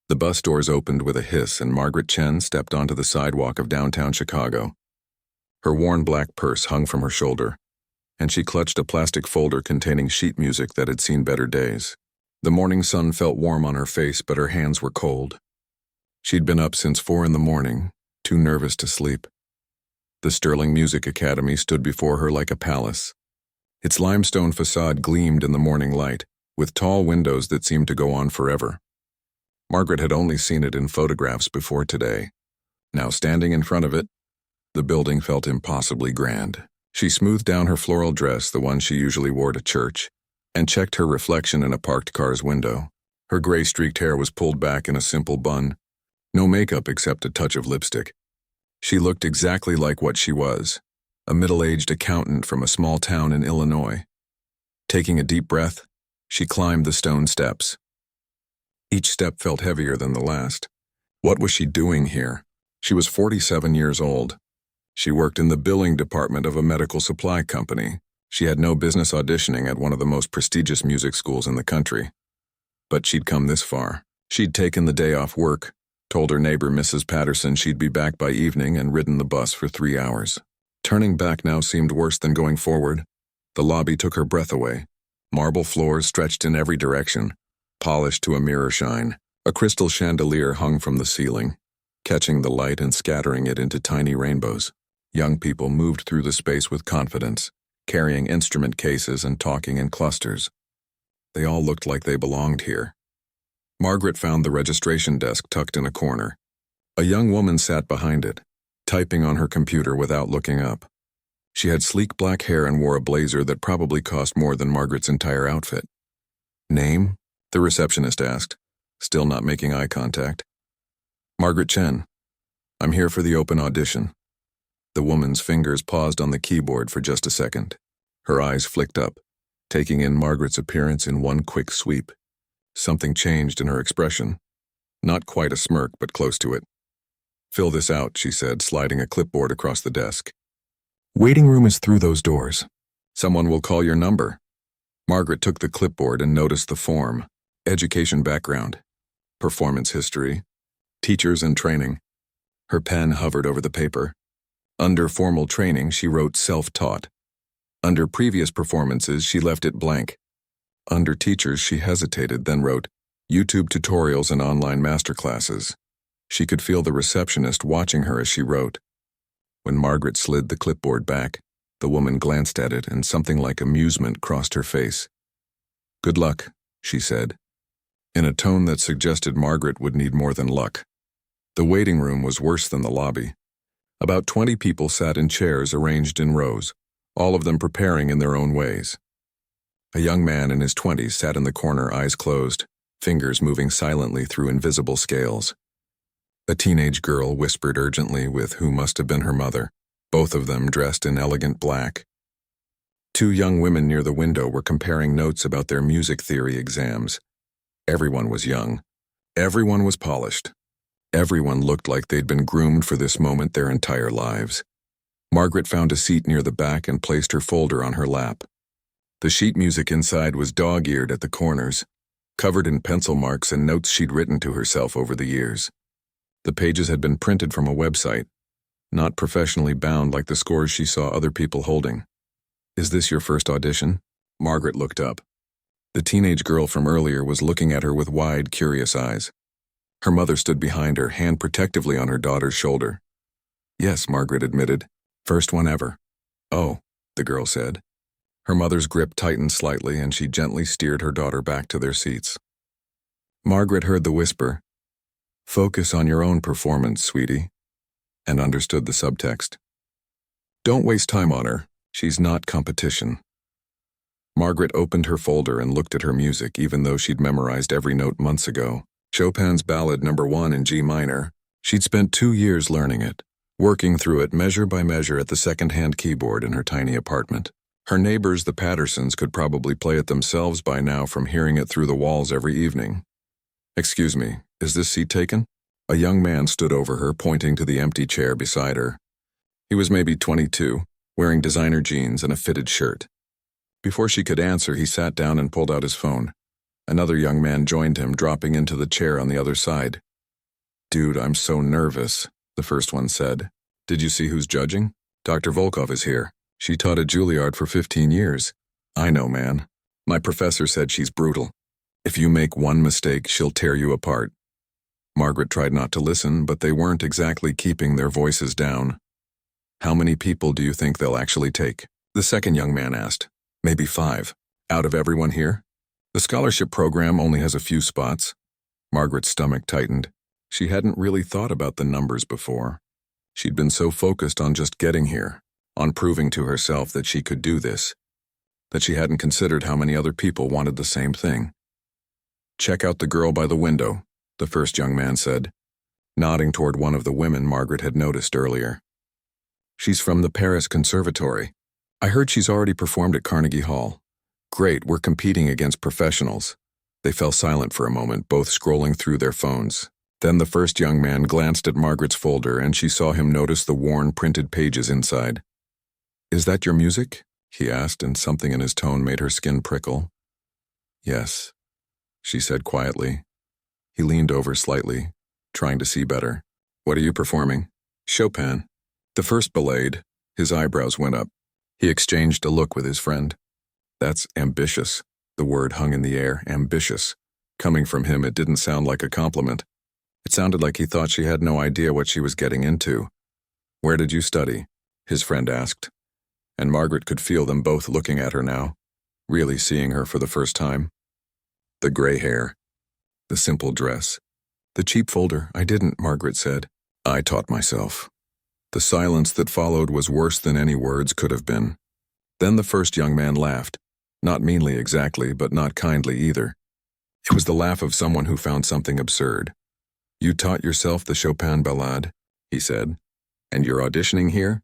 The bus doors opened with a hiss and Margaret Chen stepped onto the sidewalk of downtown Chicago. Her worn black purse hung from her shoulder, and she clutched a plastic folder containing sheet music that had seen better days. The morning sun felt warm on her face, but her hands were cold. She'd been up since 4 in the morning, too nervous to sleep. The Sterling Music Academy stood before her like a palace. Its limestone facade gleamed in the morning light, with tall windows that seemed to go on forever. Margaret had only seen it in photographs before today. Now standing in front of it, the building felt impossibly grand. She smoothed down her floral dress, the one she usually wore to church, and checked her reflection in a parked car's window. Her gray-streaked hair was pulled back in a simple bun, no makeup except a touch of lipstick. She looked exactly like what she was, a middle-aged accountant from a small town in Illinois. Taking a deep breath, she climbed the stone steps. Each step felt heavier than the last. What was she doing here? She was 47 years old. She worked in the billing department of a medical supply company. She had no business auditioning at one of the most prestigious music schools in the country. But she'd come this far. She'd taken the day off work, told her neighbor Mrs. Patterson she'd be back by evening, and ridden the bus for 3 hours. Turning back now seemed worse than going forward. The lobby took her breath away. Marble floors stretched in every direction, polished to a mirror shine. A crystal chandelier hung from the ceiling, catching the light and scattering it into tiny rainbows. Young people moved through the space with confidence, carrying instrument cases and talking in clusters. They all looked like they belonged here. Margaret found the registration desk tucked in a corner. A young woman sat behind it, typing on her computer without looking up. She had sleek black hair and wore a blazer that probably cost more than Margaret's entire outfit. "Name?" the receptionist asked, still not making eye contact. "Margaret Chen. I'm here for the open audition." The woman's fingers paused on the keyboard for just a second. Her eyes flicked up, taking in Margaret's appearance in one quick sweep. Something changed in her expression. Not quite a smirk, but close to it. "Fill this out," she said, sliding a clipboard across the desk. "Waiting room is through those doors. Someone will call your number." Margaret took the clipboard and noticed the form: education background, performance history, teachers and training. Her pen hovered over the paper. Under formal training, she wrote self-taught. Under previous performances, she left it blank. Under teachers, she hesitated, then wrote YouTube tutorials and online masterclasses. She could feel the receptionist watching her as she wrote. When Margaret slid the clipboard back, the woman glanced at it and something like amusement crossed her face. "Good luck," she said, in a tone that suggested Margaret would need more than luck. The waiting room was worse than the lobby. About 20 people sat in chairs arranged in rows, all of them preparing in their own ways. A young man in his 20s sat in the corner, eyes closed, fingers moving silently through invisible scales. A teenage girl whispered urgently with who must have been her mother, both of them dressed in elegant black. 2 young women near the window were comparing notes about their music theory exams. Everyone was young. Everyone was polished. Everyone looked like they'd been groomed for this moment their entire lives. Margaret found a seat near the back and placed her folder on her lap. The sheet music inside was dog-eared at the corners, covered in pencil marks and notes she'd written to herself over the years. The pages had been printed from a website, not professionally bound like the scores she saw other people holding. "Is this your first audition?" Margaret looked up. The teenage girl from earlier was looking at her with wide, curious eyes. Her mother stood behind her, hand protectively on her daughter's shoulder. "Yes," Margaret admitted. "First one ever." "Oh," the girl said. Her mother's grip tightened slightly, and she gently steered her daughter back to their seats. Margaret heard the whisper, "Focus on your own performance, sweetie," and understood the subtext. "Don't waste time on her. She's not competition." Margaret opened her folder and looked at her music, even though she'd memorized every note months ago. Chopin's Ballad No. 1 in G minor. She'd spent 2 years learning it, working through it measure by measure at the second-hand keyboard in her tiny apartment. Her neighbors, the Pattersons, could probably play it themselves by now from hearing it through the walls every evening. "Excuse me, is this seat taken?" A young man stood over her, pointing to the empty chair beside her. He was maybe 22, wearing designer jeans and a fitted shirt. Before she could answer, he sat down and pulled out his phone. Another young man joined him, dropping into the chair on the other side. "Dude, I'm so nervous," the first one said. "Did you see who's judging? Dr. Volkov is here. She taught at Juilliard for 15 years. I know, man. My professor said she's brutal. If you make one mistake, she'll tear you apart." Margaret tried not to listen, but they weren't exactly keeping their voices down. "How many people do you think they'll actually take?" the second young man asked. "Maybe 5. Out of everyone here? The scholarship program only has a few spots." Margaret's stomach tightened. She hadn't really thought about the numbers before. She'd been so focused on just getting here, on proving to herself that she could do this, that she hadn't considered how many other people wanted the same thing. "Check out the girl by the window," the first young man said, nodding toward one of the women Margaret had noticed earlier. "She's from the Paris Conservatory. I heard she's already performed at Carnegie Hall. Great, we're competing against professionals." They fell silent for a moment, both scrolling through their phones. Then the first young man glanced at Margaret's folder, and she saw him notice the worn, printed pages inside. "Is that your music?" he asked, and something in his tone made her skin prickle. "Yes," she said quietly. He leaned over slightly, trying to see better. "What are you performing?" "Chopin." The first belayed. His eyebrows went up. He exchanged a look with his friend. "That's ambitious." The word hung in the air, ambitious. Coming from him, it didn't sound like a compliment. It sounded like he thought she had no idea what she was getting into. "Where did you study?" his friend asked. And Margaret could feel them both looking at her now, really seeing her for the first time. The gray hair, the simple dress, the cheap folder. "I didn't," Margaret said. "I taught myself." The silence that followed was worse than any words could have been. Then the first young man laughed, not meanly exactly, but not kindly either. It was the laugh of someone who found something absurd. "You taught yourself the Chopin ballade," he said, "and you're auditioning here?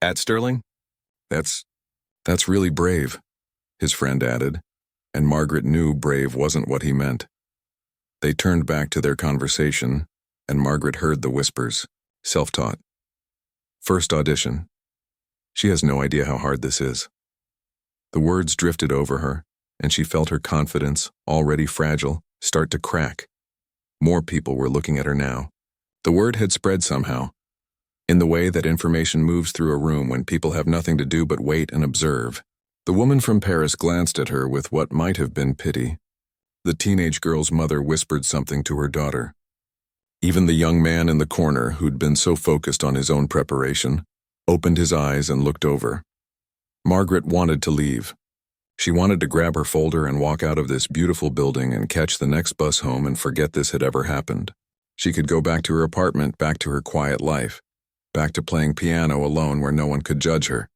At Sterling? That's really brave," his friend added, and Margaret knew brave wasn't what he meant. They turned back to their conversation, and Margaret heard the whispers. "Self-taught. First audition. She has no idea how hard this is." The words drifted over her, and she felt her confidence, already fragile, start to crack. More people were looking at her now. The word had spread somehow, in the way that information moves through a room when people have nothing to do but wait and observe. The woman from Paris glanced at her with what might have been pity. The teenage girl's mother whispered something to her daughter. Even the young man in the corner, who'd been so focused on his own preparation, opened his eyes and looked over. Margaret wanted to leave. She wanted to grab her folder and walk out of this beautiful building and catch the next bus home and forget this had ever happened. She could go back to her apartment, back to her quiet life, back to playing piano alone where no one could judge her.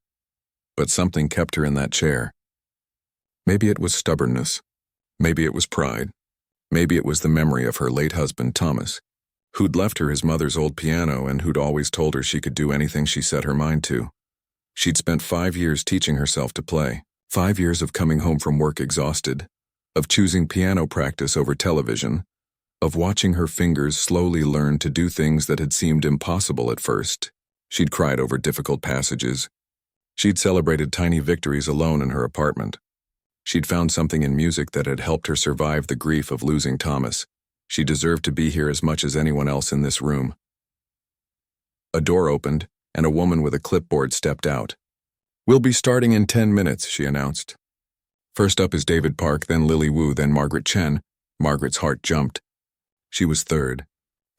But something kept her in that chair. Maybe it was stubbornness. Maybe it was pride. Maybe it was the memory of her late husband, Thomas, who'd left her his mother's old piano and who'd always told her she could do anything she set her mind to. She'd spent 5 years teaching herself to play. 5 years of coming home from work exhausted, of choosing piano practice over television, of watching her fingers slowly learn to do things that had seemed impossible at first. She'd cried over difficult passages. She'd celebrated tiny victories alone in her apartment. She'd found something in music that had helped her survive the grief of losing Thomas. She deserved to be here as much as anyone else in this room. A door opened, and a woman with a clipboard stepped out. "We'll be starting in 10 minutes, she announced. First up is David Park, then Lily Wu, then Margaret Chen. Margaret's heart jumped. She was third.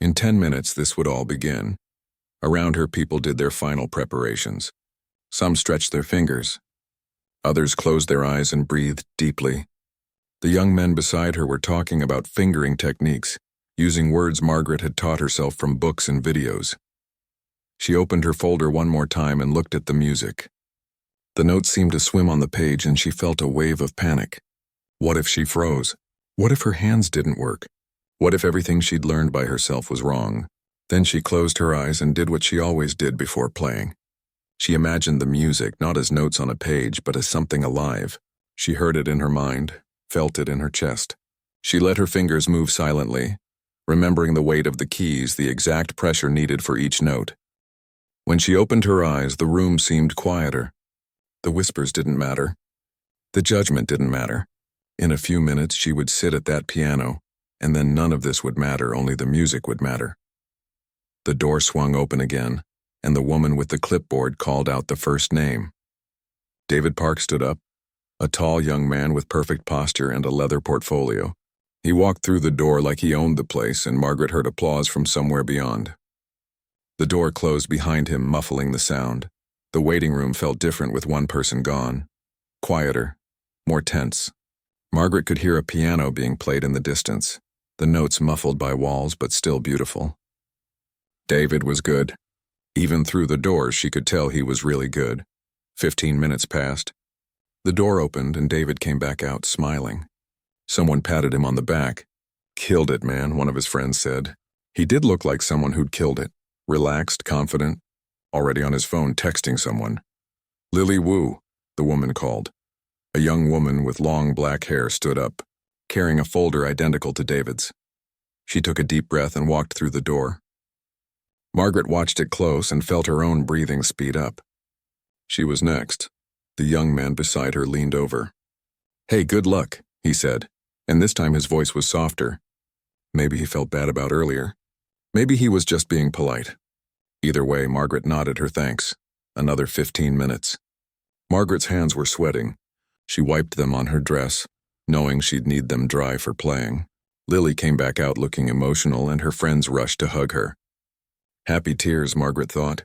In 10 minutes, this would all begin. Around her, people did their final preparations. Some stretched their fingers. Others closed their eyes and breathed deeply. The young men beside her were talking about fingering techniques, using words Margaret had taught herself from books and videos. She opened her folder one more time and looked at the music. The notes seemed to swim on the page, and she felt a wave of panic. What if she froze? What if her hands didn't work? What if everything she'd learned by herself was wrong? Then she closed her eyes and did what she always did before playing. She imagined the music not as notes on a page, but as something alive. She heard it in her mind, felt it in her chest. She let her fingers move silently, remembering the weight of the keys, the exact pressure needed for each note. When she opened her eyes, the room seemed quieter. The whispers didn't matter. The judgment didn't matter. In a few minutes, she would sit at that piano, and then none of this would matter, only the music would matter. The door swung open again, and the woman with the clipboard called out the first name. David Park stood up, a tall young man with perfect posture and a leather portfolio. He walked through the door like he owned the place, and Margaret heard applause from somewhere beyond. The door closed behind him, muffling the sound. The waiting room felt different with one person gone. Quieter, more tense. Margaret could hear a piano being played in the distance, the notes muffled by walls but still beautiful. David was good. Even through the door, she could tell he was really good. 15 minutes passed. The door opened and David came back out, smiling. Someone patted him on the back. "Killed it, man," one of his friends said. He did look like someone who'd killed it. Relaxed, confident, already on his phone texting someone. "Lily Wu," the woman called. A young woman with long black hair stood up, carrying a folder identical to David's. She took a deep breath and walked through the door. Margaret watched it close and felt her own breathing speed up. She was next. The young man beside her leaned over. "Hey, good luck," he said, and this time his voice was softer. Maybe he felt bad about earlier. Maybe he was just being polite. Either way, Margaret nodded her thanks. Another 15 minutes. Margaret's hands were sweating. She wiped them on her dress, knowing she'd need them dry for playing. Lily came back out looking emotional, and her friends rushed to hug her. Happy tears, Margaret thought.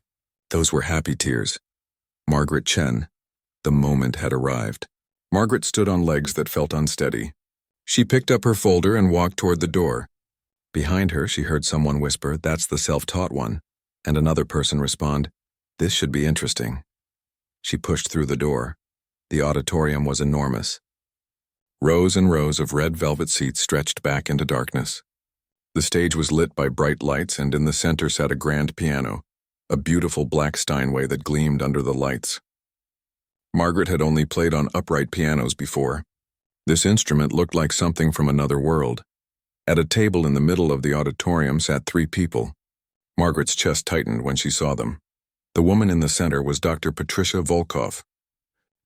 Those were happy tears. Margaret Chen. The moment had arrived. Margaret stood on legs that felt unsteady. She picked up her folder and walked toward the door. Behind her, she heard someone whisper, "That's the self-taught one," and another person respond, "This should be interesting." She pushed through the door. The auditorium was enormous. Rows and rows of red velvet seats stretched back into darkness. The stage was lit by bright lights, and in the center sat a grand piano, a beautiful black Steinway that gleamed under the lights. Margaret had only played on upright pianos before. This instrument looked like something from another world. At a table in the middle of the auditorium sat 3 people. Margaret's chest tightened when she saw them. The woman in the center was Dr. Patricia Volkov.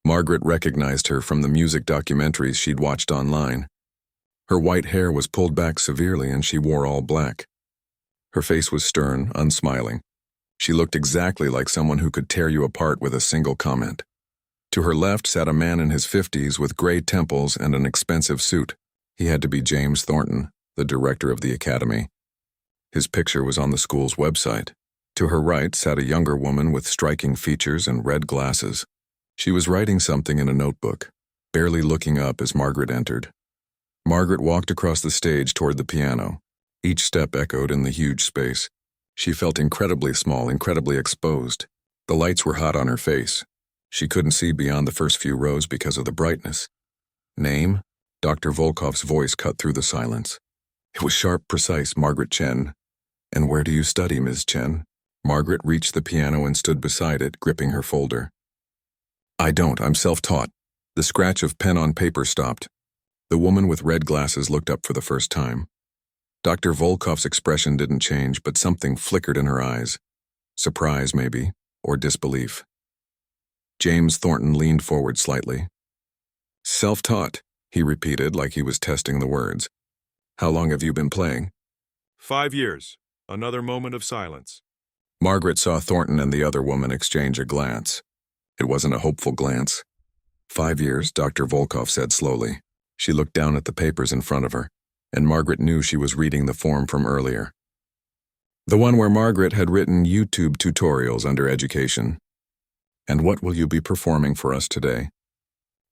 Margaret recognized her from the music documentaries she'd watched online. Her white hair was pulled back severely and she wore all black. Her face was stern, unsmiling. She looked exactly like someone who could tear you apart with a single comment. To her left sat a man in his 50s with gray temples and an expensive suit. He had to be James Thornton, the director of the academy. His picture was on the school's website. To her right sat a younger woman with striking features and red glasses. She was writing something in a notebook, barely looking up as Margaret entered. Margaret walked across the stage toward the piano. Each step echoed in the huge space. She felt incredibly small, incredibly exposed. The lights were hot on her face. She couldn't see beyond the first few rows because of the brightness. "Name?" Dr. Volkov's voice cut through the silence. It was sharp, precise, "Margaret Chen." "And where do you study, Ms. Chen?" Margaret reached the piano and stood beside it, gripping her folder. "I don't, I'm self-taught." The scratch of pen on paper stopped. The woman with red glasses looked up for the first time. Dr. Volkov's expression didn't change, but something flickered in her eyes. Surprise, maybe, or disbelief. James Thornton leaned forward slightly. "Self-taught," he repeated like he was testing the words. "How long have you been playing?" 5 years. Another moment of silence. Margaret saw Thornton and the other woman exchange a glance. It wasn't a hopeful glance. 5 years, Dr. Volkov said slowly. She looked down at the papers in front of her, and Margaret knew she was reading the form from earlier. The one where Margaret had written YouTube tutorials under education. "And what will you be performing for us today?"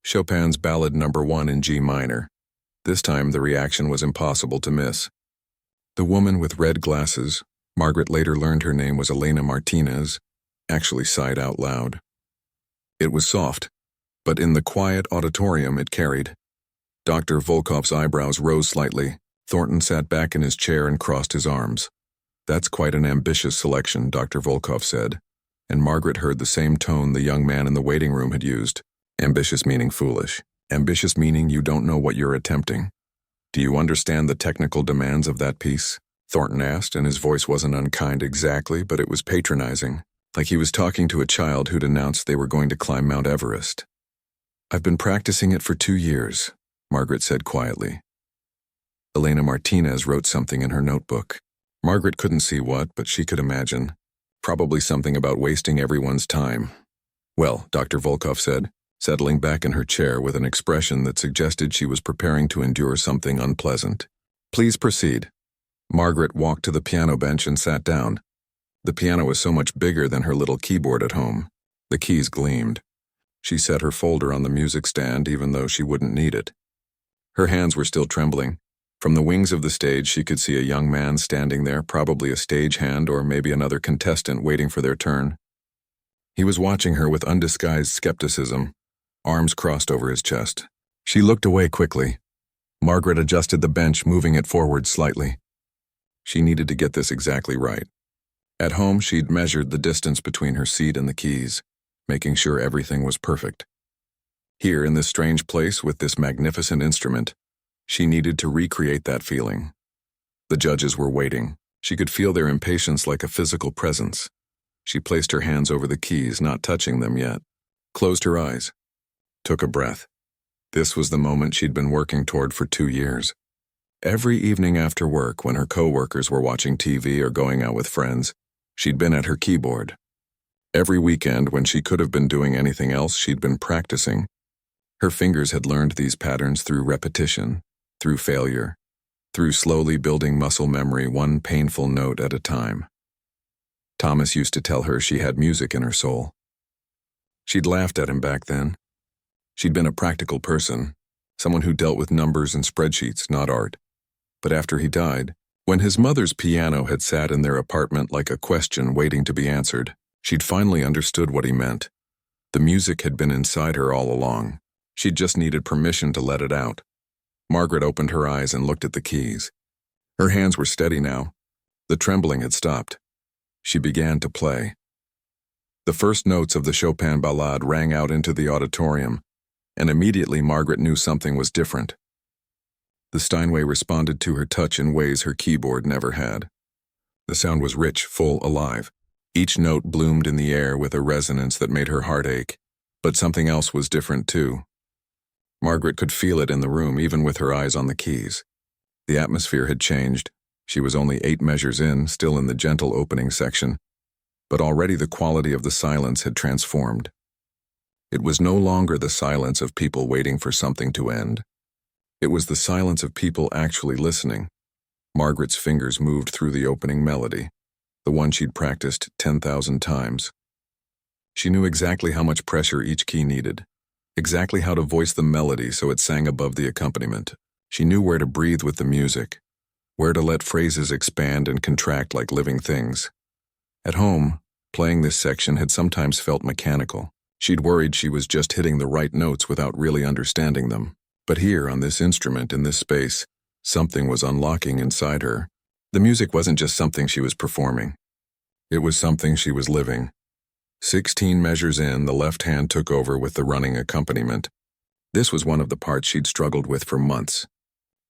Chopin's Ballad No. 1 in G minor. This time the reaction was impossible to miss. The woman with red glasses, Margaret later learned her name was Elena Martinez, actually sighed out loud. It was soft, but in the quiet auditorium it carried. Dr. Volkov's eyebrows rose slightly. Thornton sat back in his chair and crossed his arms. "That's quite an ambitious selection," Dr. Volkov said, and Margaret heard the same tone the young man in the waiting room had used. Ambitious meaning foolish. Ambitious meaning you don't know what you're attempting. "Do you understand the technical demands of that piece?" Thornton asked, and his voice wasn't unkind exactly, but it was patronizing, like he was talking to a child who'd announced they were going to climb Mount Everest. "I've been practicing it for 2 years. Margaret said quietly. Elena Martinez wrote something in her notebook. Margaret couldn't see what, but she could imagine. Probably something about wasting everyone's time. Well, Dr. Volkov said, settling back in her chair with an expression that suggested she was preparing to endure something unpleasant. Please proceed. Margaret walked to the piano bench and sat down. The piano was so much bigger than her little keyboard at home. The keys gleamed. She set her folder on the music stand even though she wouldn't need it. Her hands were still trembling. From the wings of the stage, she could see a young man standing there, probably a stagehand or maybe another contestant waiting for their turn. He was watching her with undisguised skepticism, arms crossed over his chest. She looked away quickly. Margaret adjusted the bench, moving it forward slightly. She needed to get this exactly right. At home, she'd measured the distance between her seat and the keys, making sure everything was perfect. Here, in this strange place with this magnificent instrument, she needed to recreate that feeling. The judges were waiting. She could feel their impatience like a physical presence. She placed her hands over the keys, not touching them yet, closed her eyes, took a breath. This was the moment she'd been working toward for 2 years. Every evening after work, when her co-workers were watching TV or going out with friends, she'd been at her keyboard. Every weekend, when she could have been doing anything else, she'd been practicing. Her fingers had learned these patterns through repetition, through failure, through slowly building muscle memory, one painful note at a time. Thomas used to tell her she had music in her soul. She'd laughed at him back then. She'd been a practical person, someone who dealt with numbers and spreadsheets, not art. But after he died, when his mother's piano had sat in their apartment like a question waiting to be answered, she'd finally understood what he meant. The music had been inside her all along. She'd just needed permission to let it out. Margaret opened her eyes and looked at the keys. Her hands were steady now. The trembling had stopped. She began to play. The first notes of the Chopin ballade rang out into the auditorium, and immediately Margaret knew something was different. The Steinway responded to her touch in ways her keyboard never had. The sound was rich, full, alive. Each note bloomed in the air with a resonance that made her heart ache. But something else was different too. Margaret could feel it in the room, even with her eyes on the keys. The atmosphere had changed. She was only 8 measures in, still in the gentle opening section, but already the quality of the silence had transformed. It was no longer the silence of people waiting for something to end. It was the silence of people actually listening. Margaret's fingers moved through the opening melody, the one she'd practiced 10,000 times. She knew exactly how much pressure each key needed, exactly how to voice the melody so it sang above the accompaniment. She knew where to breathe with the music, where to let phrases expand and contract like living things. At home, playing this section had sometimes felt mechanical. She'd worried she was just hitting the right notes without really understanding them. But here, on this instrument, in this space, something was unlocking inside her. The music wasn't just something she was performing. It was something she was living. 16 measures in, the left hand took over with the running accompaniment. This was one of the parts she'd struggled with for months.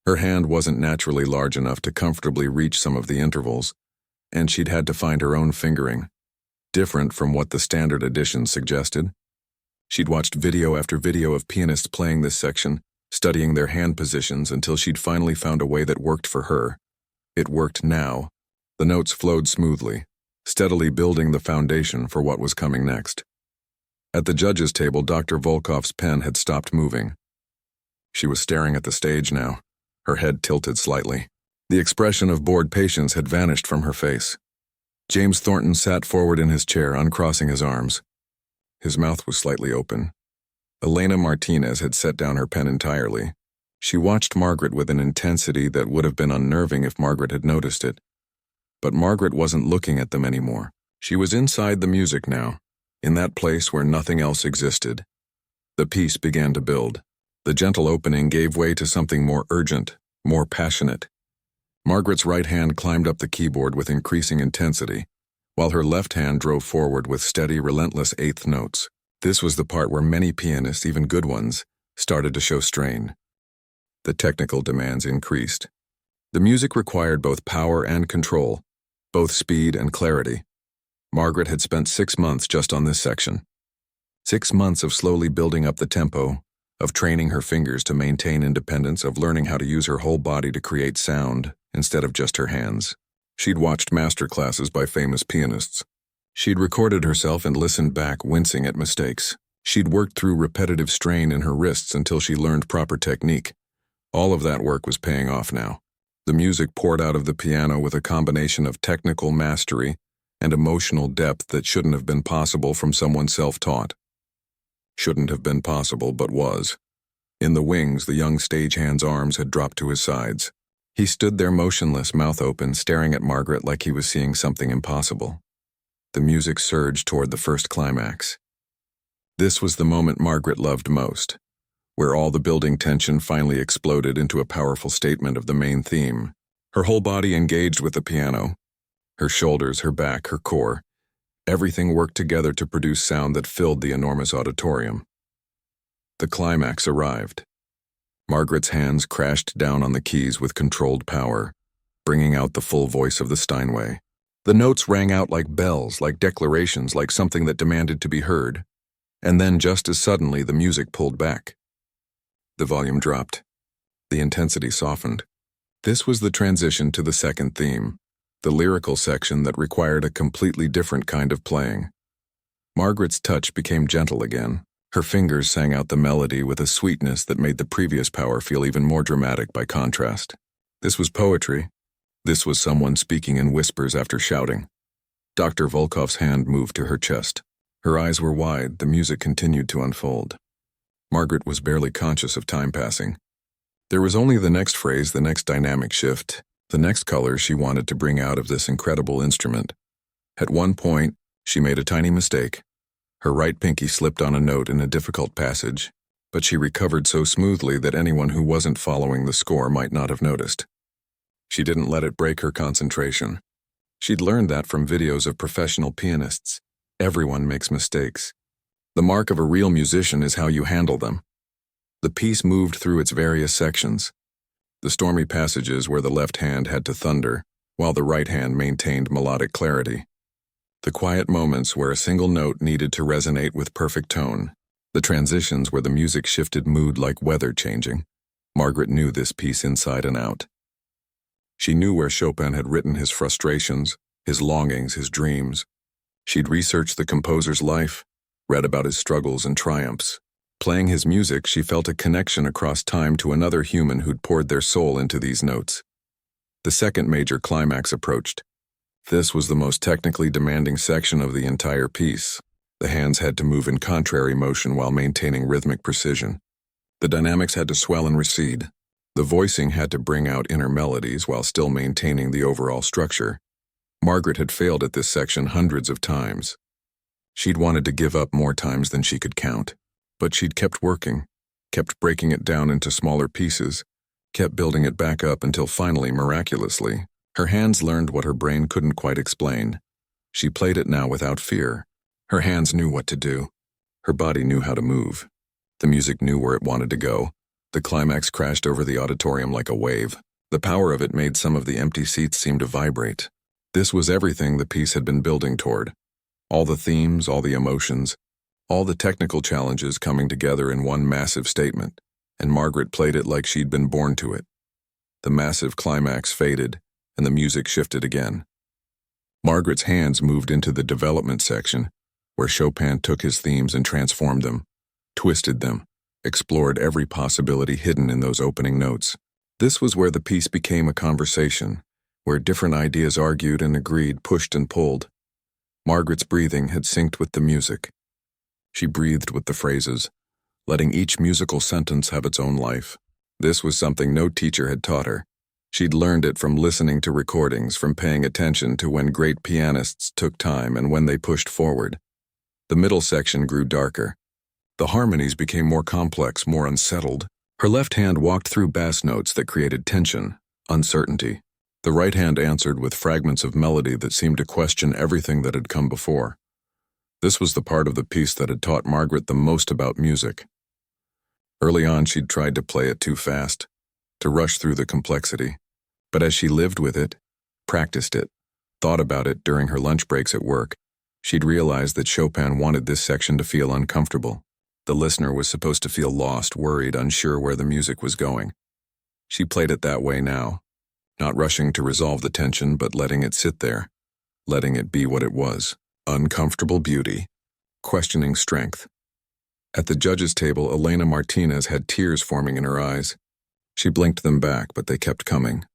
Her hand wasn't naturally large enough to comfortably reach some of the intervals, and she'd had to find her own fingering, different from what the standard edition suggested. She'd watched video after video of pianists playing this section, studying their hand positions until she'd finally found a way that worked for her. It worked now. The notes flowed smoothly, steadily building the foundation for what was coming next. At the judges' table, Dr. Volkov's pen had stopped moving. She was staring at the stage now, her head tilted slightly. The expression of bored patience had vanished from her face. James Thornton sat forward in his chair, uncrossing his arms. His mouth was slightly open. Elena Martinez had set down her pen entirely. She watched Margaret with an intensity that would have been unnerving if Margaret had noticed it. But Margaret wasn't looking at them anymore. She was inside the music now, in that place where nothing else existed. The piece began to build. The gentle opening gave way to something more urgent, more passionate. Margaret's right hand climbed up the keyboard with increasing intensity, while her left hand drove forward with steady, relentless eighth notes. This was the part where many pianists, even good ones, started to show strain. The technical demands increased. The music required both power and control, both speed and clarity. Margaret had spent 6 months just on this section. 6 months of slowly building up the tempo, of training her fingers to maintain independence, of learning how to use her whole body to create sound instead of just her hands. She'd watched master classes by famous pianists. She'd recorded herself and listened back, wincing at mistakes. She'd worked through repetitive strain in her wrists until she learned proper technique. All of that work was paying off now. The music poured out of the piano with a combination of technical mastery and emotional depth that shouldn't have been possible from someone self-taught. Shouldn't have been possible, but was. In the wings, the young stagehand's arms had dropped to his sides. He stood there motionless, mouth open, staring at Margaret like he was seeing something impossible. The music surged toward the first climax. This was the moment Margaret loved most, where all the building tension finally exploded into a powerful statement of the main theme. Her whole body engaged with the piano. Her shoulders, her back, her core. Everything worked together to produce sound that filled the enormous auditorium. The climax arrived. Margaret's hands crashed down on the keys with controlled power, bringing out the full voice of the Steinway. The notes rang out like bells, like declarations, like something that demanded to be heard. And then, just as suddenly, the music pulled back. The volume dropped. The intensity softened. This was the transition to the second theme, the lyrical section that required a completely different kind of playing. Margaret's touch became gentle again. Her fingers sang out the melody with a sweetness that made the previous power feel even more dramatic by contrast. This was poetry. This was someone speaking in whispers after shouting. Dr. Volkov's hand moved to her chest. Her eyes were wide, the music continued to unfold. Margaret was barely conscious of time passing. There was only the next phrase, the next dynamic shift, the next color she wanted to bring out of this incredible instrument. At one point, she made a tiny mistake. Her right pinky slipped on a note in a difficult passage, but she recovered so smoothly that anyone who wasn't following the score might not have noticed. She didn't let it break her concentration. She'd learned that from videos of professional pianists. Everyone makes mistakes. The mark of a real musician is how you handle them. The piece moved through its various sections. The stormy passages where the left hand had to thunder, while the right hand maintained melodic clarity. The quiet moments where a single note needed to resonate with perfect tone. The transitions where the music shifted mood like weather changing. Margaret knew this piece inside and out. She knew where Chopin had written his frustrations, his longings, his dreams. She'd researched the composer's life, read about his struggles and triumphs. Playing his music, she felt a connection across time to another human who'd poured their soul into these notes. The second major climax approached. This was the most technically demanding section of the entire piece. The hands had to move in contrary motion while maintaining rhythmic precision. The dynamics had to swell and recede. The voicing had to bring out inner melodies while still maintaining the overall structure. Margaret had failed at this section hundreds of times. She'd wanted to give up more times than she could count. But she'd kept working, kept breaking it down into smaller pieces, kept building it back up until finally, miraculously, her hands learned what her brain couldn't quite explain. She played it now without fear. Her hands knew what to do. Her body knew how to move. The music knew where it wanted to go. The climax crashed over the auditorium like a wave. The power of it made some of the empty seats seem to vibrate. This was everything the piece had been building toward. All the themes, all the emotions, all the technical challenges coming together in one massive statement, and Margaret played it like she'd been born to it. The massive climax faded, and the music shifted again. Margaret's hands moved into the development section, where Chopin took his themes and transformed them, twisted them, explored every possibility hidden in those opening notes. This was where the piece became a conversation, where different ideas argued and agreed, pushed and pulled. Margaret's breathing had synced with the music. She breathed with the phrases, letting each musical sentence have its own life. This was something no teacher had taught her. She'd learned it from listening to recordings, from paying attention to when great pianists took time and when they pushed forward. The middle section grew darker. The harmonies became more complex, more unsettled. Her left hand walked through bass notes that created tension, uncertainty. The right hand answered with fragments of melody that seemed to question everything that had come before. This was the part of the piece that had taught Margaret the most about music. Early on, she'd tried to play it too fast, to rush through the complexity. But as she lived with it, practiced it, thought about it during her lunch breaks at work, she'd realized that Chopin wanted this section to feel uncomfortable. The listener was supposed to feel lost, worried, unsure where the music was going. She played it that way now, not rushing to resolve the tension but letting it sit there, letting it be what it was, uncomfortable beauty, questioning strength. At the judges' table, Elena Martinez had tears forming in her eyes. She blinked them back, but they kept coming.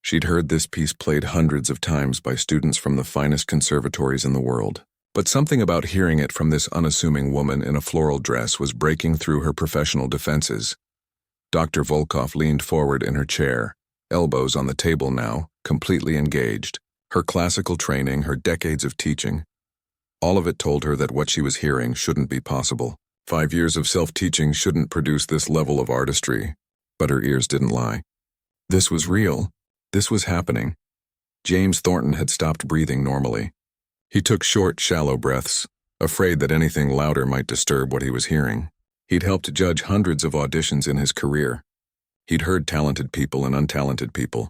She'd heard this piece played hundreds of times by students from the finest conservatories in the world. But something about hearing it from this unassuming woman in a floral dress was breaking through her professional defenses. Dr. Volkov leaned forward in her chair, elbows on the table now, completely engaged. Her classical training, her decades of teaching, all of it told her that what she was hearing shouldn't be possible. 5 years of self-teaching shouldn't produce this level of artistry, but her ears didn't lie. This was real. This was happening. James Thornton had stopped breathing normally. He took short, shallow breaths, afraid that anything louder might disturb what he was hearing. He'd helped judge hundreds of auditions in his career. He'd heard talented people and untalented people,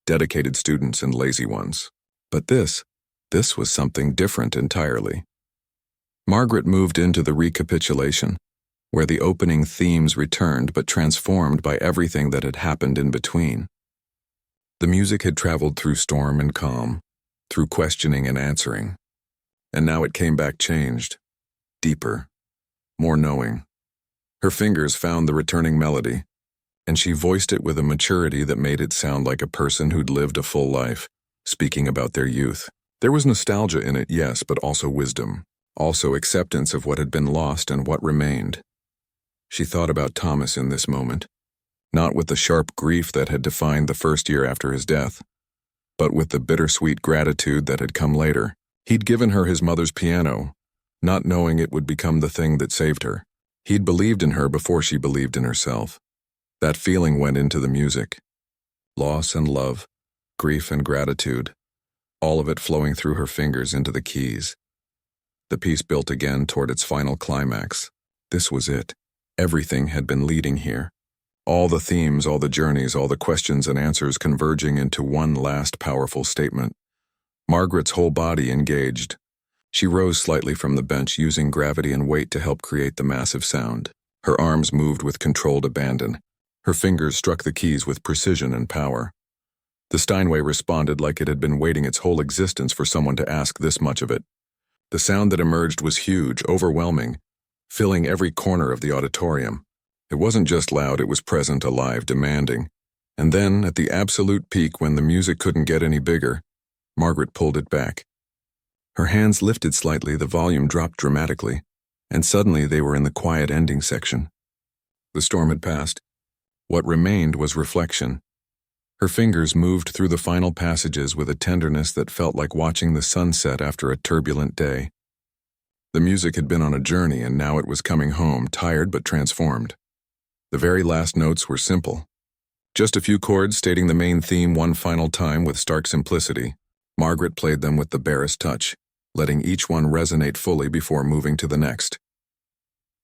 dedicated students and lazy ones. But this was something different entirely. Margaret moved into the recapitulation, where the opening themes returned but transformed by everything that had happened in between. The music had traveled through storm and calm, through questioning and answering, and now it came back changed, deeper, more knowing. Her fingers found the returning melody, and she voiced it with a maturity that made it sound like a person who'd lived a full life, speaking about their youth. There was nostalgia in it, yes, but also wisdom, also acceptance of what had been lost and what remained. She thought about Thomas in this moment, not with the sharp grief that had defined the first year after his death, but with the bittersweet gratitude that had come later. He'd given her his mother's piano, not knowing it would become the thing that saved her. He'd believed in her before she believed in herself. That feeling went into the music. Loss and love, grief and gratitude, all of it flowing through her fingers into the keys. The piece built again toward its final climax. This was it. Everything had been leading here. All the themes, all the journeys, all the questions and answers converging into one last powerful statement. Margaret's whole body engaged. She rose slightly from the bench, using gravity and weight to help create the massive sound. Her arms moved with controlled abandon. Her fingers struck the keys with precision and power. The Steinway responded like it had been waiting its whole existence for someone to ask this much of it. The sound that emerged was huge, overwhelming, filling every corner of the auditorium. It wasn't just loud, it was present, alive, demanding. And then, at the absolute peak when the music couldn't get any bigger, Margaret pulled it back. Her hands lifted slightly, the volume dropped dramatically, and suddenly they were in the quiet ending section. The storm had passed. What remained was reflection. Her fingers moved through the final passages with a tenderness that felt like watching the sunset after a turbulent day. The music had been on a journey, and now it was coming home, tired but transformed. The very last notes were simple. Just a few chords stating the main theme one final time with stark simplicity. Margaret played them with the barest touch, letting each one resonate fully before moving to the next.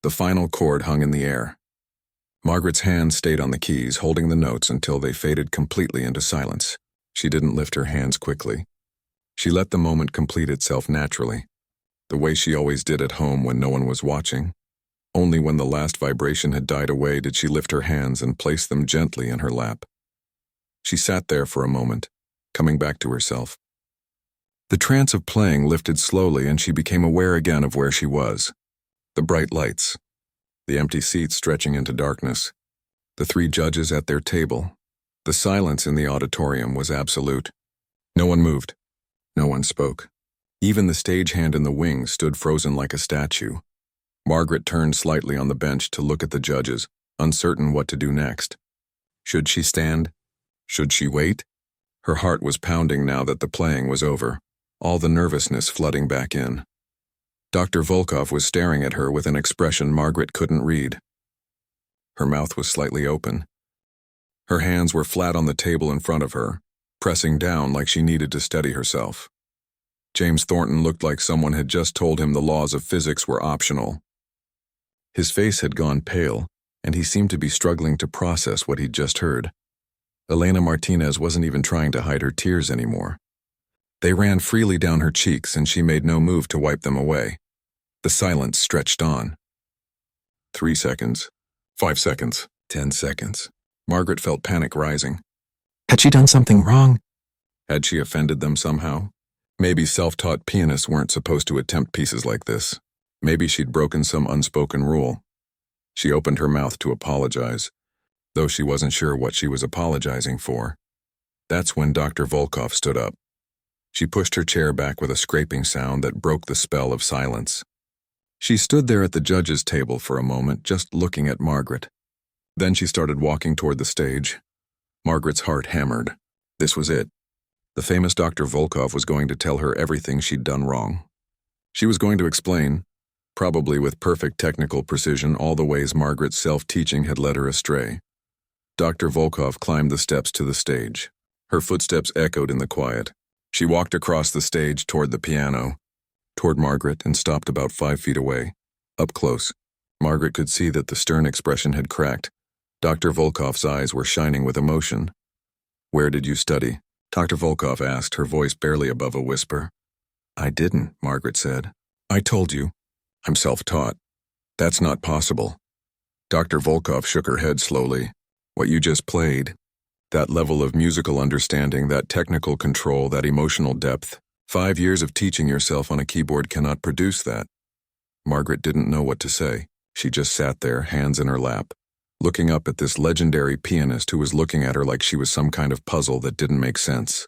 The final chord hung in the air. Margaret's hand stayed on the keys, holding the notes until they faded completely into silence. She didn't lift her hands quickly. She let the moment complete itself naturally, the way she always did at home when no one was watching. Only when the last vibration had died away did she lift her hands and place them gently in her lap. She sat there for a moment, coming back to herself. The trance of playing lifted slowly, and she became aware again of where she was. The bright lights, the empty seats stretching into darkness, the 3 judges at their table. The silence in the auditorium was absolute. No one moved. No one spoke. Even the stagehand in the wings stood frozen like a statue. Margaret turned slightly on the bench to look at the judges, uncertain what to do next. Should she stand? Should she wait? Her heart was pounding now that the playing was over, all the nervousness flooding back in. Dr. Volkov was staring at her with an expression Margaret couldn't read. Her mouth was slightly open. Her hands were flat on the table in front of her, pressing down like she needed to steady herself. James Thornton looked like someone had just told him the laws of physics were optional. His face had gone pale, and he seemed to be struggling to process what he'd just heard. Elena Martinez wasn't even trying to hide her tears anymore. They ran freely down her cheeks, and she made no move to wipe them away. The silence stretched on. 3 seconds. 5 seconds. 10 seconds. Margaret felt panic rising. Had she done something wrong? Had she offended them somehow? Maybe self-taught pianists weren't supposed to attempt pieces like this. Maybe she'd broken some unspoken rule. She opened her mouth to apologize, though she wasn't sure what she was apologizing for. That's when Dr. Volkov stood up. She pushed her chair back with a scraping sound that broke the spell of silence. She stood there at the judges' table for a moment, just looking at Margaret. Then she started walking toward the stage. Margaret's heart hammered. This was it. The famous Dr. Volkov was going to tell her everything she'd done wrong. She was going to explain, probably with perfect technical precision, all the ways Margaret's self-teaching had led her astray. Dr. Volkov climbed the steps to the stage. Her footsteps echoed in the quiet. She walked across the stage toward the piano, toward Margaret, and stopped about 5 feet away. Up close, Margaret could see that the stern expression had cracked. Dr. Volkov's eyes were shining with emotion. "Where did you study?" Dr. Volkov asked, her voice barely above a whisper. "I didn't," Margaret said. "I told you. I'm self-taught. That's not possible." Dr. Volkov shook her head slowly. "What you just played, that level of musical understanding, that technical control, that emotional depth, 5 years of teaching yourself on a keyboard cannot produce that." Margaret didn't know what to say. She just sat there, hands in her lap, looking up at this legendary pianist who was looking at her like she was some kind of puzzle that didn't make sense.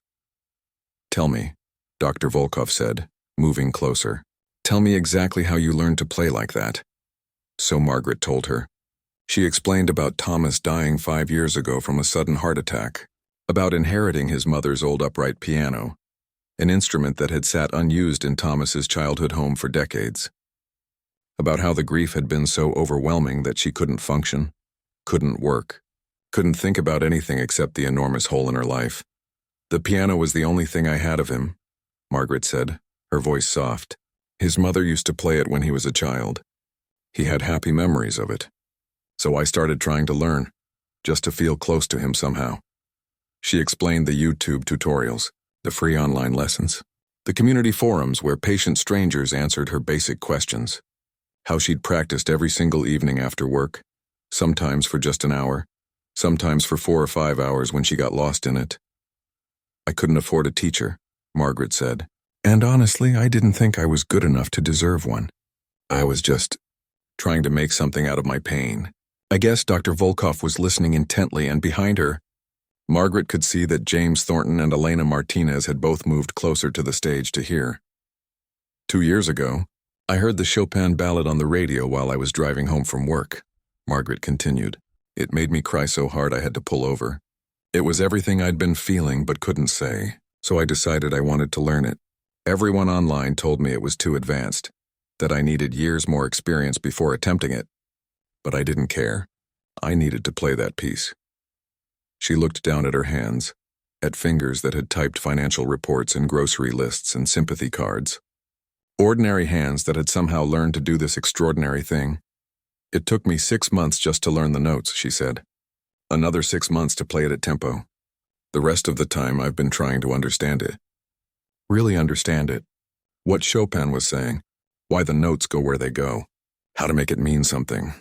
"Tell me," Dr. Volkov said, moving closer. "Tell me exactly how you learned to play like that." So Margaret told her. She explained about Thomas dying 5 years ago from a sudden heart attack, about inheriting his mother's old upright piano, an instrument that had sat unused in Thomas's childhood home for decades, about how the grief had been so overwhelming that she couldn't function, couldn't work, couldn't think about anything except the enormous hole in her life. "The piano was the only thing I had of him," Margaret said, her voice soft. "His mother used to play it when he was a child. He had happy memories of it. So I started trying to learn, just to feel close to him somehow." She explained the YouTube tutorials, the free online lessons, the community forums where patient strangers answered her basic questions, how she'd practiced every single evening after work, sometimes for just an hour, sometimes for 4 or 5 hours when she got lost in it. "I couldn't afford a teacher," Margaret said, "and honestly, I didn't think I was good enough to deserve one. I was just trying to make something out of my pain." I guess Dr. Volkov was listening intently, and behind her, Margaret could see that James Thornton and Elena Martinez had both moved closer to the stage to hear. "2 years ago, I heard the Chopin ballad on the radio while I was driving home from work," Margaret continued. "It made me cry so hard I had to pull over. It was everything I'd been feeling but couldn't say, so I decided I wanted to learn it. Everyone online told me it was too advanced, that I needed years more experience before attempting it. But I didn't care. I needed to play that piece." She looked down at her hands, at fingers that had typed financial reports and grocery lists and sympathy cards. Ordinary hands that had somehow learned to do this extraordinary thing. "It took me 6 months just to learn the notes," she said. "Another 6 months to play it at tempo. The rest of the time I've been trying to understand it. Really understand it. What Chopin was saying, why the notes go where they go, how to make it mean something."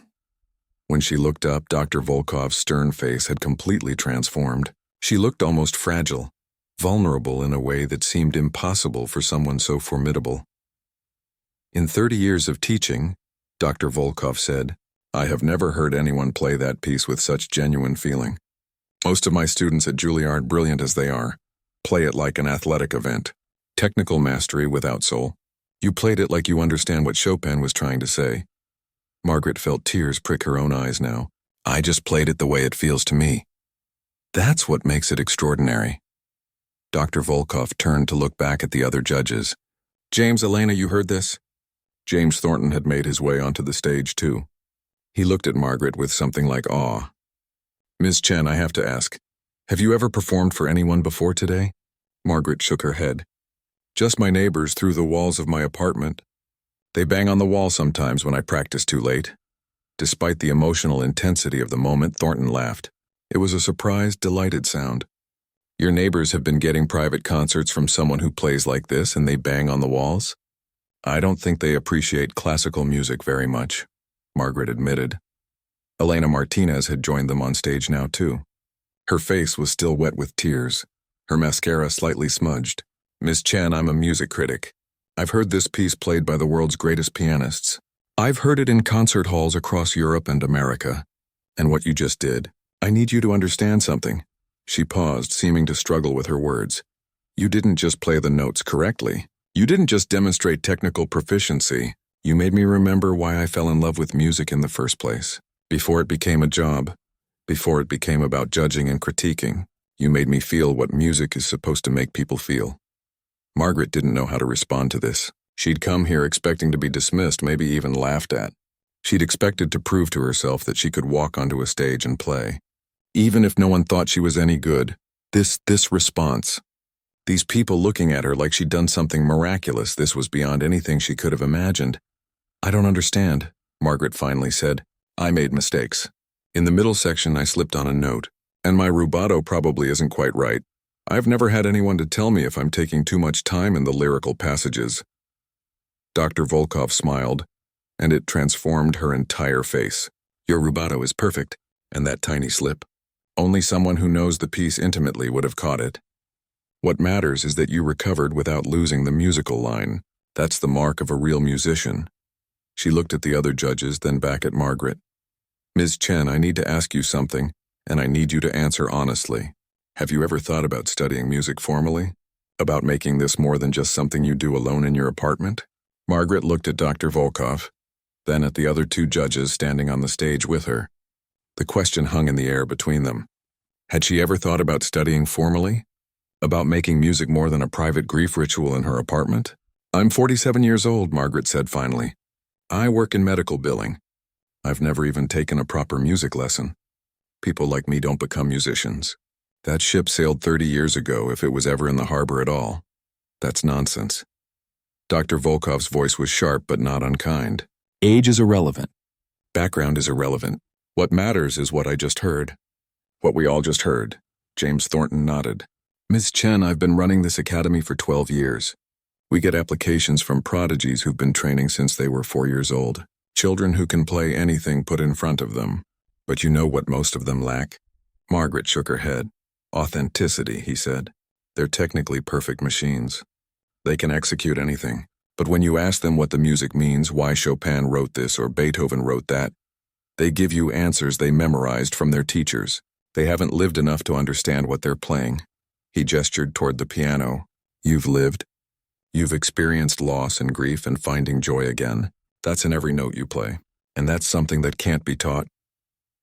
When she looked up, Dr. Volkov's stern face had completely transformed. She looked almost fragile, vulnerable in a way that seemed impossible for someone so formidable. "In 30 years of teaching," Dr. Volkov said, "I have never heard anyone play that piece with such genuine feeling. Most of my students at Juilliard, brilliant as they are, play it like an athletic event. Technical mastery without soul. You played it like you understand what Chopin was trying to say." Margaret felt tears prick her own eyes now. "I just played it the way it feels to me. That's what makes it extraordinary." Dr. Volkov turned to look back at the other judges. "James, Elena, you heard this?" James Thornton had made his way onto the stage too. He looked at Margaret with something like awe. "Ms. Chen, I have to ask, have you ever performed for anyone before today?" Margaret shook her head. "Just my neighbors through the walls of my apartment. They bang on the wall sometimes when I practice too late." Despite the emotional intensity of the moment, Thornton laughed. It was a surprised, delighted sound. "Your neighbors have been getting private concerts from someone who plays like this and they bang on the walls? I don't think they appreciate classical music very much." Margaret admitted. Elena Martinez had joined them on stage now, too. Her face was still wet with tears, her mascara slightly smudged. "Miss Chen, I'm a music critic. I've heard this piece played by the world's greatest pianists. I've heard it in concert halls across Europe and America. And what you just did, I need you to understand something." She paused, seeming to struggle with her words. "You didn't just play the notes correctly. You didn't just demonstrate technical proficiency. You made me remember why I fell in love with music in the first place. Before it became a job, before it became about judging and critiquing, you made me feel what music is supposed to make people feel." Margaret didn't know how to respond to this. She'd come here expecting to be dismissed, maybe even laughed at. She'd expected to prove to herself that she could walk onto a stage and play. Even if no one thought she was any good, this response, these people looking at her like she'd done something miraculous, this was beyond anything she could have imagined. "I don't understand," Margaret finally said. "I made mistakes. In the middle section I slipped on a note, and my rubato probably isn't quite right. I've never had anyone to tell me if I'm taking too much time in the lyrical passages." Dr. Volkov smiled, and it transformed her entire face. "Your rubato is perfect, and that tiny slip. Only someone who knows the piece intimately would have caught it. What matters is that you recovered without losing the musical line. That's the mark of a real musician." She looked at the other judges, then back at Margaret. "Ms. Chen, I need to ask you something, and I need you to answer honestly. Have you ever thought about studying music formally? About making this more than just something you do alone in your apartment?" Margaret looked at Dr. Volkov, then at the other two judges standing on the stage with her. The question hung in the air between them. Had she ever thought about studying formally? About making music more than a private grief ritual in her apartment? "I'm 47 years old," Margaret said finally. "I work in medical billing. I've never even taken a proper music lesson. People like me don't become musicians. That ship sailed 30 years ago, if it was ever in the harbor at all. That's nonsense." Dr. Volkov's voice was sharp but not unkind. "Age is irrelevant. Background is irrelevant. What matters is what I just heard. What we all just heard." James Thornton nodded. "Ms. Chen, I've been running this academy for 12 years. We get applications from prodigies who've been training since they were 4 years old. Children who can play anything put in front of them. But you know what most of them lack?" Margaret shook her head. "Authenticity," he said. "They're technically perfect machines. They can execute anything. But when you ask them what the music means, why Chopin wrote this or Beethoven wrote that, they give you answers they memorized from their teachers. They haven't lived enough to understand what they're playing." He gestured toward the piano. "You've lived. You've experienced loss and grief and finding joy again. That's in every note you play. And that's something that can't be taught."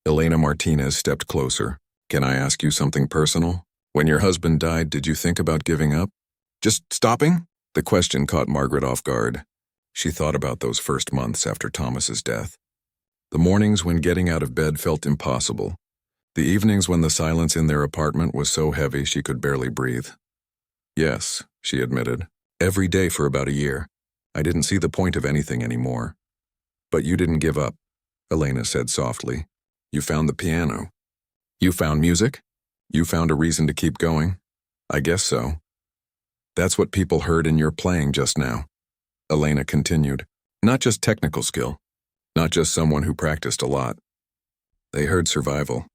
Elena Martinez stepped closer. "Can I ask you something personal? When your husband died, did you think about giving up? Just stopping?" The question caught Margaret off guard. She thought about those first months after Thomas's death. The mornings when getting out of bed felt impossible. The evenings when the silence in their apartment was so heavy she could barely breathe. "Yes," she admitted. "Every day for about a year. I didn't see the point of anything anymore." "But you didn't give up," Elena said softly. "You found the piano. You found music? You found a reason to keep going?" "I guess so." "That's what people heard in your playing just now," Elena continued. "Not just technical skill. Not just someone who practiced a lot. They heard survival.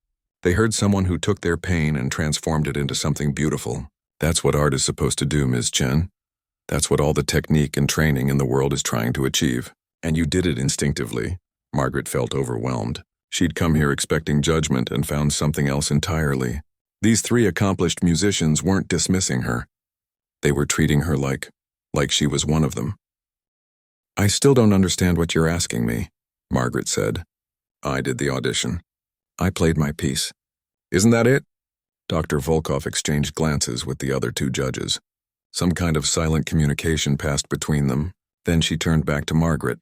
They heard someone who took their pain and transformed it into something beautiful. That's what art is supposed to do, Ms. Chen. That's what all the technique and training in the world is trying to achieve. And you did it instinctively." Margaret felt overwhelmed. She'd come here expecting judgment and found something else entirely. These 3 accomplished musicians weren't dismissing her. They were treating her like she was one of them. "I still don't understand what you're asking me," Margaret said. "I did the audition. I played my piece. Isn't that it?" Dr. Volkov exchanged glances with the other 2 judges. Some kind of silent communication passed between them. Then she turned back to Margaret.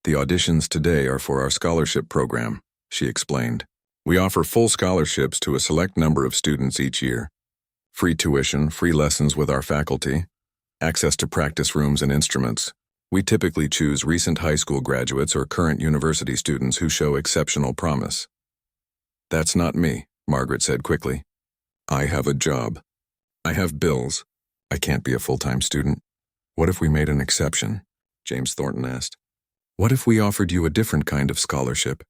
"The auditions today are for our scholarship program," she explained. "We offer full scholarships to a select number of students each year. Free tuition, free lessons with our faculty, access to practice rooms and instruments. We typically choose recent high school graduates or current university students who show exceptional promise." "That's not me," Margaret said quickly. "I have a job. I have bills. I can't be a full-time student." "What if we made an exception?" James Thornton asked. What if we offered you a different kind of scholarship?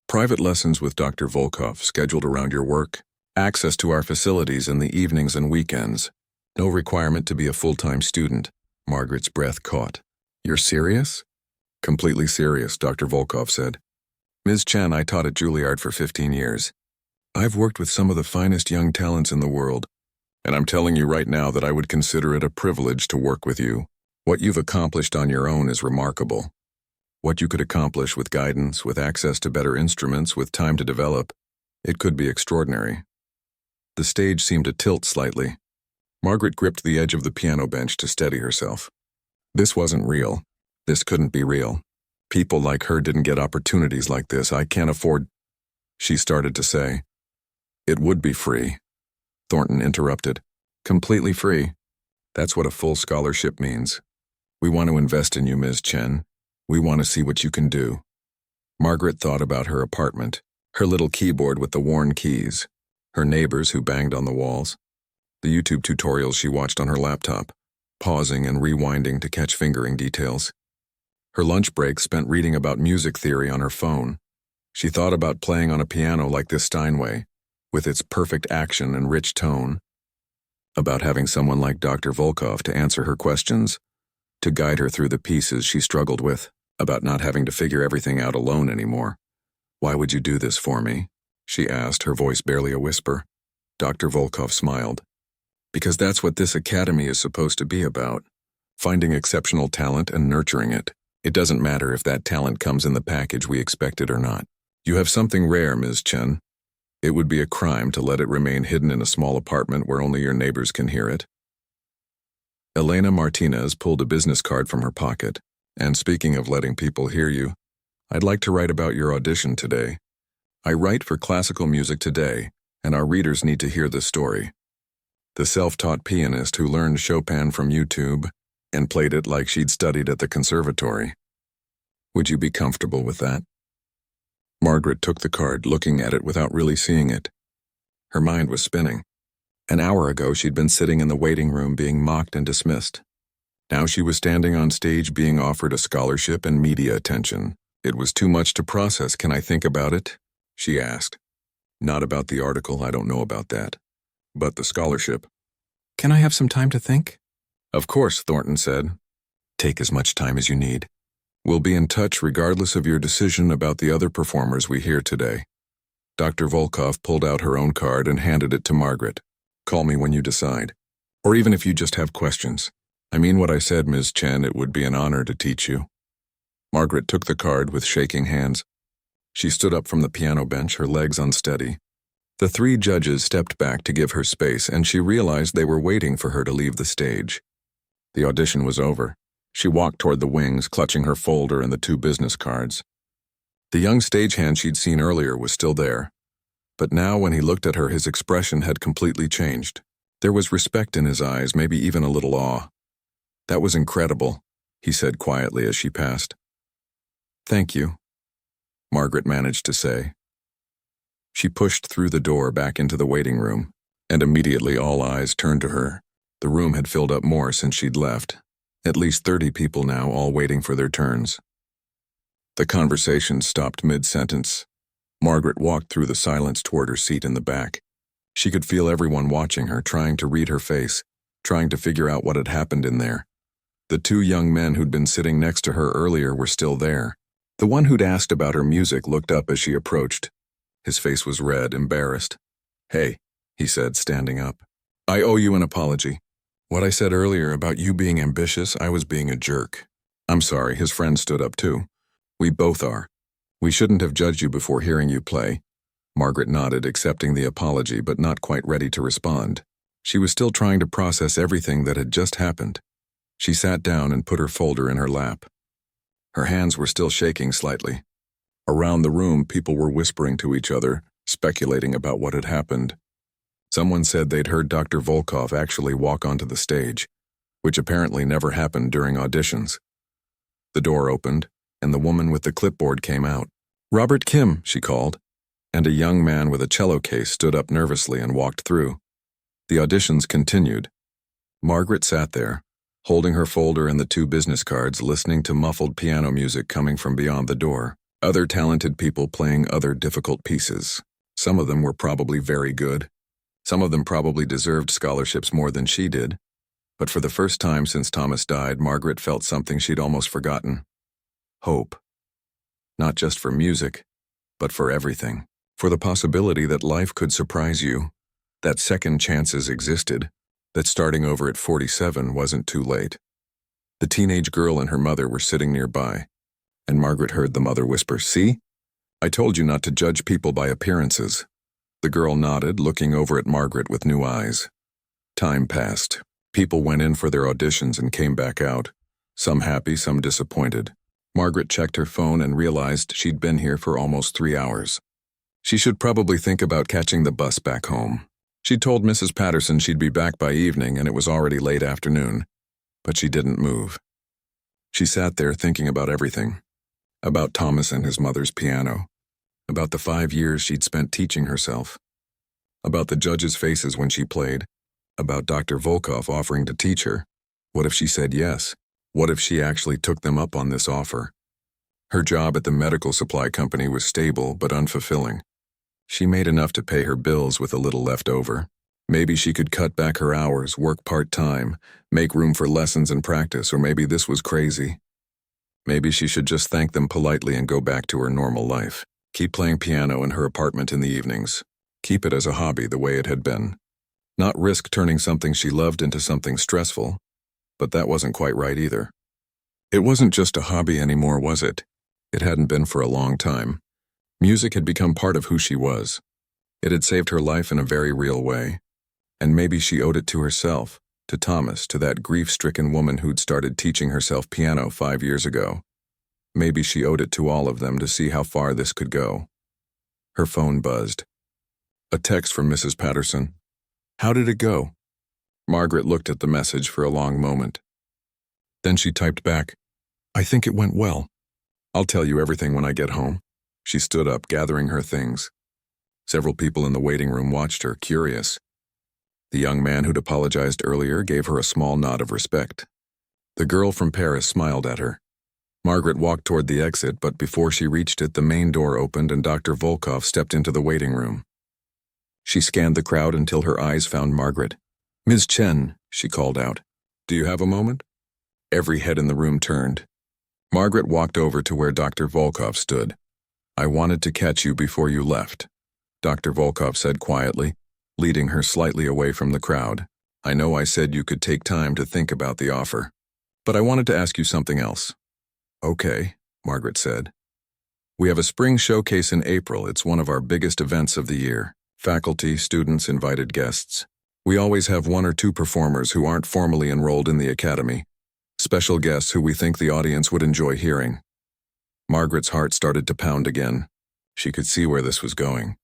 Private lessons with Dr. Volkov scheduled around your work, access to our facilities in the evenings and weekends. No requirement to be a full-time student. Margaret's breath caught. You're serious? Completely serious, Dr. Volkov said. Ms. Chen, I taught at Juilliard for 15 years. I've worked with some of the finest young talents in the world, and I'm telling you right now that I would consider it a privilege to work with you. What you've accomplished on your own is remarkable. What you could accomplish with guidance, with access to better instruments, with time to develop, it could be extraordinary. The stage seemed to tilt slightly. Margaret gripped the edge of the piano bench to steady herself. This wasn't real. This couldn't be real. People like her didn't get opportunities like this. I can't afford, she started to say. It would be free. Thornton interrupted. Completely free. That's what a full scholarship means. We want to invest in you, Ms. Chen. We want to see what you can do. Margaret thought about her apartment, her little keyboard with the worn keys, her neighbors who banged on the walls, the YouTube tutorials she watched on her laptop, pausing and rewinding to catch fingering details. Her lunch break spent reading about music theory on her phone. She thought about playing on a piano like this Steinway, with its perfect action and rich tone. About having someone like Dr. Volkov to answer her questions, to guide her through the pieces she struggled with, about not having to figure everything out alone anymore. Why would you do this for me? She asked, her voice barely a whisper. Dr. Volkov smiled. Because that's what this academy is supposed to be about. Finding exceptional talent and nurturing it. It doesn't matter if that talent comes in the package we expected or not. You have something rare, Ms. Chen. It would be a crime to let it remain hidden in a small apartment where only your neighbors can hear it. Elena Martinez pulled a business card from her pocket. And speaking of letting people hear you, I'd like to write about your audition today. I write for classical music today, and our readers need to hear this story. The self-taught pianist who learned Chopin from YouTube and played it like she'd studied at the conservatory. Would you be comfortable with that? Margaret took the card, looking at it without really seeing it. Her mind was spinning. An hour ago, she'd been sitting in the waiting room being mocked and dismissed. Now she was standing on stage being offered a scholarship and media attention. It was too much to process. Can I think about it? She asked. Not about the article, I don't know about that. But the scholarship. Can I have some time to think? Of course, Thornton said. Take as much time as you need. We'll be in touch regardless of your decision about the other performers we hear today. Dr. Volkov pulled out her own card and handed it to Margaret. Call me when you decide. Or even if you just have questions. I mean what I said, Ms. Chen, it would be an honor to teach you. Margaret took the card with shaking hands. She stood up from the piano bench, her legs unsteady. The three judges stepped back to give her space, and she realized they were waiting for her to leave the stage. The audition was over. She walked toward the wings, clutching her folder and the two business cards. The young stagehand she'd seen earlier was still there. But now when he looked at her, his expression had completely changed. There was respect in his eyes, maybe even a little awe. That was incredible, he said quietly as she passed. Thank you, Margaret managed to say. She pushed through the door back into the waiting room, and immediately all eyes turned to her. The room had filled up more since she'd left. At least 30 people now, all waiting for their turns. The conversation stopped mid-sentence. Margaret walked through the silence toward her seat in the back. She could feel everyone watching her, trying to read her face, trying to figure out what had happened in there. The two young men who'd been sitting next to her earlier were still there. The one who'd asked about her music looked up as she approached. His face was red, embarrassed. Hey, he said, standing up. I owe you an apology. What I said earlier about you being ambitious, I was being a jerk. I'm sorry, his friend stood up too. We both are. We shouldn't have judged you before hearing you play. Margaret nodded, accepting the apology, but not quite ready to respond. She was still trying to process everything that had just happened. She sat down and put her folder in her lap. Her hands were still shaking slightly. Around the room, people were whispering to each other, speculating about what had happened. Someone said they'd heard Dr. Volkov actually walk onto the stage, which apparently never happened during auditions. The door opened, and the woman with the clipboard came out. Robert Kim, she called, and a young man with a cello case stood up nervously and walked through. The auditions continued. Margaret sat there, holding her folder and the 2 business cards, listening to muffled piano music coming from beyond the door. Other talented people playing other difficult pieces. Some of them were probably very good. Some of them probably deserved scholarships more than she did. But for the first time since Thomas died, Margaret felt something she'd almost forgotten. Hope. Not just for music, but for everything. For the possibility that life could surprise you, that second chances existed, that starting over at 47 wasn't too late. The teenage girl and her mother were sitting nearby, and Margaret heard the mother whisper, "See? I told you not to judge people by appearances." The girl nodded, looking over at Margaret with new eyes. Time passed. People went in for their auditions and came back out, some happy, some disappointed. Margaret checked her phone and realized she'd been here for almost 3 hours. She should probably think about catching the bus back home. She told Mrs. Patterson she'd be back by evening, and it was already late afternoon, but she didn't move. She sat there thinking about everything. About Thomas and his mother's piano. About the 5 years she'd spent teaching herself. About the judges' faces when she played. About Dr. Volkov offering to teach her. What if she said yes? What if she actually took them up on this offer? Her job at the medical supply company was stable but unfulfilling. She made enough to pay her bills with a little left over. Maybe she could cut back her hours, work part-time, make room for lessons and practice, or maybe this was crazy. Maybe she should just thank them politely and go back to her normal life. Keep playing piano in her apartment in the evenings. Keep it as a hobby the way it had been. Not risk turning something she loved into something stressful. But that wasn't quite right either. It wasn't just a hobby anymore, was it? It hadn't been for a long time. Music had become part of who she was. It had saved her life in a very real way. And maybe she owed it to herself, to Thomas, to that grief-stricken woman who'd started teaching herself piano 5 years ago. Maybe she owed it to all of them to see how far this could go. Her phone buzzed. A text from Mrs. Patterson. "How did it go?" Margaret looked at the message for a long moment. Then she typed back, "I think it went well. I'll tell you everything when I get home." She stood up, gathering her things. Several people in the waiting room watched her, curious. The young man who'd apologized earlier gave her a small nod of respect. The girl from Paris smiled at her. Margaret walked toward the exit, but before she reached it, the main door opened and Dr. Volkov stepped into the waiting room. She scanned the crowd until her eyes found Margaret. "Ms. Chen," she called out. "Do you have a moment?" Every head in the room turned. Margaret walked over to where Dr. Volkov stood. "I wanted to catch you before you left," Dr. Volkov said quietly, leading her slightly away from the crowd. "I know I said you could take time to think about the offer, but I wanted to ask you something else." "Okay," Margaret said. "We have a spring showcase in April. It's one of our biggest events of the year. Faculty, students, invited guests. We always have 1 or 2 performers who aren't formally enrolled in the academy. Special guests who we think the audience would enjoy hearing." Margaret's heart started to pound again. She could see where this was going.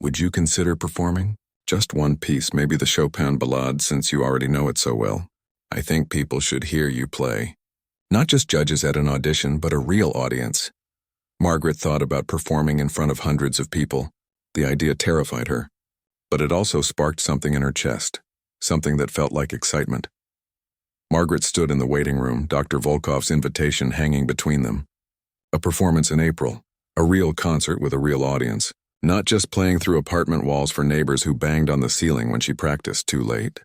"Would you consider performing? Just one piece, maybe the Chopin Ballade, since you already know it so well. I think people should hear you play. Not just judges at an audition, but a real audience." Margaret thought about performing in front of hundreds of people. The idea terrified her. But it also sparked something in her chest, something that felt like excitement. Margaret stood in the waiting room, Dr. Volkov's invitation hanging between them. A performance in April, a real concert with a real audience, not just playing through apartment walls for neighbors who banged on the ceiling when she practiced too late.